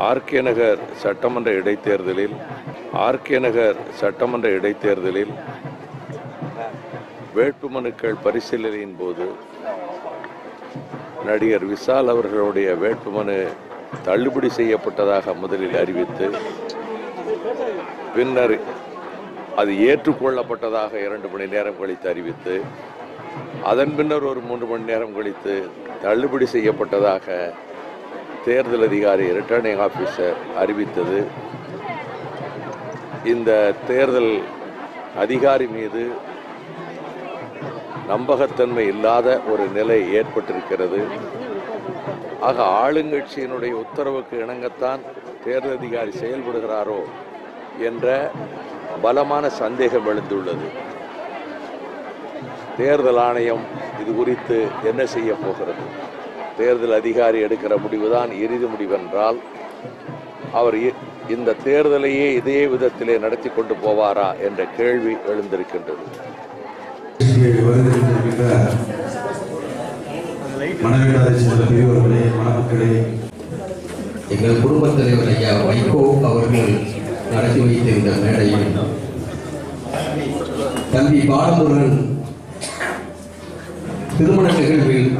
RK நகர் சட்டமன்ற இடைத்தேர்தலில் வேட்புமனுக்கள் பரிசீலனையின் போது நடிகர் விஷால் அவர்களுடைய வேட்புமனு தள்ளுபடி செய்யப்பட்டதாக முதலில் அறிவித்து, பின்னர் அது ஏற்றுக்கொள்ளப்பட்டதாக 2 மணி நேரம் கழித்து அறிவித்து, அதன் பின்னர் ஒரு 3 மணி நேரம் கழித்து தள்ளுபடி செய்யப்பட்டதாக தேர்தல் அதிகாரி ரிட்டர்னிங் ஆஃபீஸர் அறிவித்தது இந்த தேர்தல் அதிகாரி மீது நம்பகத்தன்மை இல்லாத ஒரு நிலை ஏற்பட்டிருக்கிறது. ஆக ஆளுங்கட்சியினுடைய உத்தரவுக்கு இணங்கத்தான் தேர்தல் அதிகாரி செயல்படுகிறாரோ என்ற பலமான சந்தேகம் எழுந்துள்ளது. தேர்தல் ஆணையம் இது குறித்து என்ன செய்ய போகிறது? தேர்தல் அதிகாரி எடுக்கிற முடிவுதான் இறுதி முடிவென்றால் அவர் இந்த தேர்தலையே இதே விதத்திலே நடத்தி கொண்டு போவாரா என்ற கேள்வி எழுந்திருக்கின்றது. எங்கள் குடும்பத் தலைவர் ஐயா வைகோ அவர்கள் நடத்தி வைத்திருந்த மேடையில் தம்பி பாலமுருகன் திருமண நிகழ்வில்